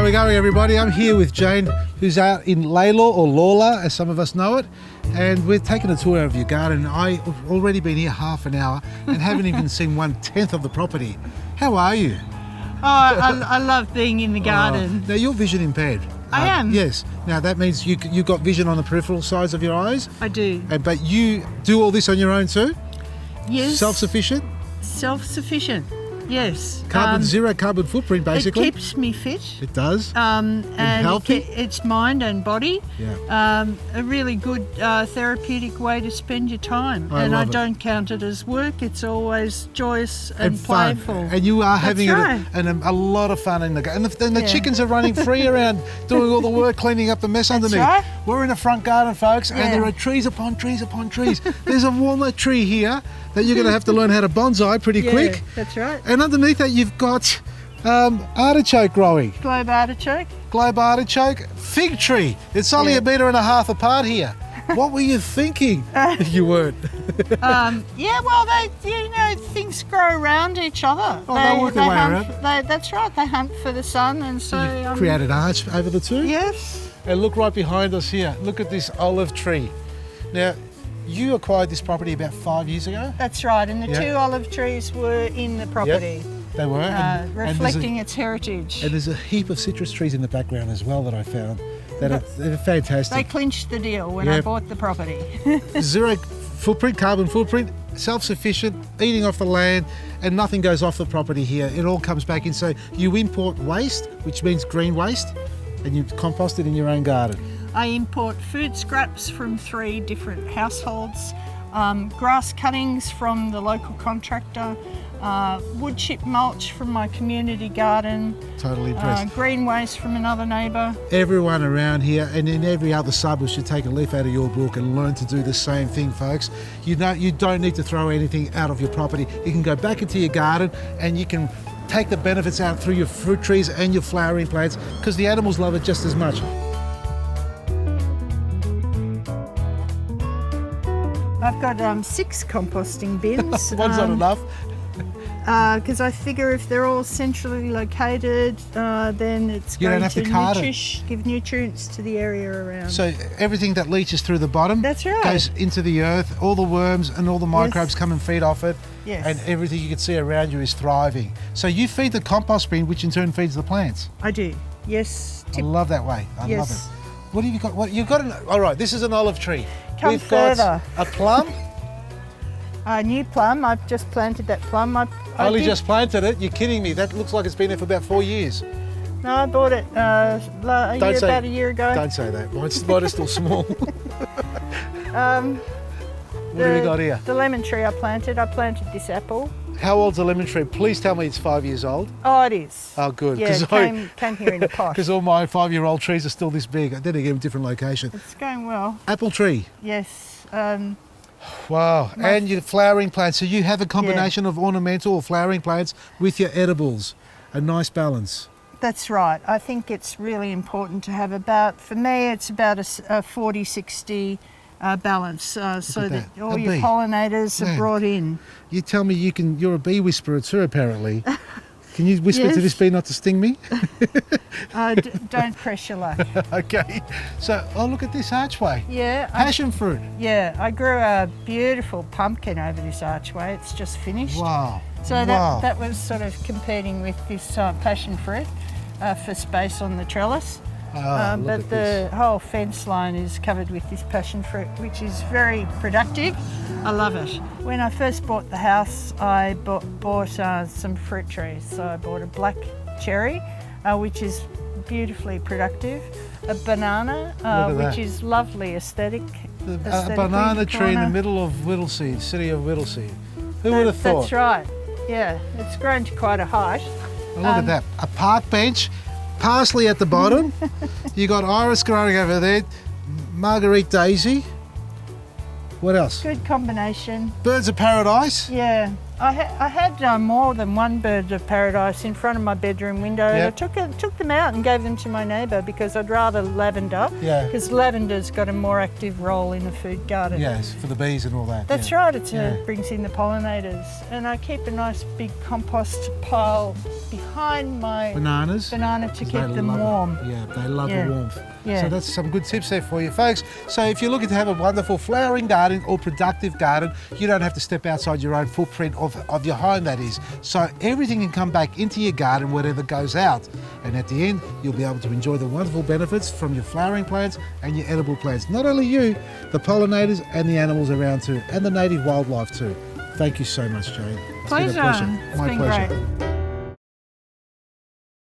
we're going, everybody. I'm here with Jane, who's out in Lalor, or Lalor, as some of us know it, and we're taking a tour of your garden. I've already been here half an hour and haven't even seen 1/10 of the property. How are you? Oh, I love being in the garden. Now, you're vision impaired. I am. Yes. Now, that means you've got vision on the peripheral sides of your eyes. I do. But you do all this on your own too? Yes. Self-sufficient? Self-sufficient, yes. Zero carbon footprint, basically. It keeps me fit. It does. And healthy. It's mind and body. Yeah. A really good therapeutic way to spend your time. I don't count it as work. It's always joyous and fun. playful. And you are having right. a lot of fun in the garden. And the chickens are running free around doing all the work, cleaning up the mess underneath. Right. We're in a front garden, folks, and Yeah. there are trees upon trees upon trees. There's a walnut tree here that you're going to have to learn how to bonsai pretty quick. That's right. And underneath that you've got artichoke growing. Globe artichoke. Globe artichoke. Fig tree. It's only 1.5 meters apart here. What were you thinking? You weren't. Yeah, well, things grow around each other. Oh, they work their way around. That's right. They hunt for the sun, and so You've created arch over the two. yes. And look right behind us here. Look at this olive tree. Now, you acquired this property about 5 years ago? That's right, and the Yeah. 2 olive trees were in the property, They were. reflecting its heritage. And there's a heap of citrus trees in the background as well that I found. They're They fantastic. clinched the deal when I bought the property. Zero footprint, carbon footprint, self-sufficient, eating off the land, and nothing goes off the property here. It all comes back in. So you import waste, which means green waste, and you compost it in your own garden. I import food scraps from 3 different households, grass cuttings from the local contractor, wood chip mulch from my community garden, Totally impressed. green waste from another neighbour. Everyone around here and in every other suburb should take a leaf out of your book and learn to do the same thing, folks. You don't need to throw anything out of your property. You can go back into your garden and you can take the benefits out through your fruit trees and your flowering plants, because the animals love it just as much. I've got 6 composting bins. One's not enough. Because I figure if they're all centrally located, then it's You don't going have to to cart it. give nutrients to the area around. So everything that leaches through the bottom That's right. goes into the earth. All the worms and all the microbes come and feed off it. Yes. And everything you can see around you is thriving. So you feed the compost bin, which in turn feeds the plants. I do, yes. I love that way. I love Yes. it. What have you got? What you've got? All right, this is an olive tree. Come We've further. got a plum. A new plum. I've just planted that plum. I Only did- just planted it. You're kidding me. That looks like it's been there for about 4 years. No, I bought it about a year ago. Don't say that. Mine is still small. What The- have you got here? The lemon tree I planted this apple. How old's the lemon tree? Please tell me it's 5 years old. Oh, it is. Oh, good. Yeah, it came here in a pot. Because all my 5-year-old trees are still this big. I did get a different location. It's going well. Apple tree. Yes. Wow. And your flowering plants. So you have a combination of ornamental or flowering plants with your edibles. A nice balance. That's right. I think it's really important to have for me, it's about a 40-60 balance, so that all A your bee. pollinators Man. are brought in. You tell me you're a bee whisperer too, apparently. Can you whisper to Yes. this bee not to sting me? Don't press your luck. Okay. So, look at this archway. Yeah. Passion fruit. I grew a beautiful pumpkin over this archway. It's just finished. Wow. So Wow. that was sort of competing with this passion fruit for space on the trellis. Look But at the this. whole fence line is covered with this passion fruit, which is very productive. I love it. When I first bought the house, I bought some fruit trees. So I bought a black cherry, which is beautifully productive, a banana, which is lovely aesthetic. A banana tree in the middle of Whittlesea, city of Whittlesea. Who would have thought? That's right. Yeah, it's grown to quite a height. Look at that. A park bench, parsley at the bottom. You got iris growing over there, marguerite daisy. What else? Good combination. Birds of paradise. Yeah, I had more than one bird of paradise in front of my bedroom window. Yep. I took them out and gave them to my neighbour because I'd rather lavender. Yeah. Because lavender's got a more active role in a food garden. Yes, for the bees and all that. That's right, it brings in the pollinators. And I keep a nice big compost pile behind my banana to keep them warm. Yeah, they love the warmth. Yeah. So that's some good tips there for you folks. So if you're looking to have a wonderful flowering garden or productive garden, you don't have to step outside your own footprint of your home, that is. So everything can come back into your garden, whatever goes out. And at the end, you'll be able to enjoy the wonderful benefits from your flowering plants and your edible plants. Not only you, the pollinators and the animals around too, and the native wildlife too. Thank you so much, Jane. It's been a pleasure. It's My been pleasure. great.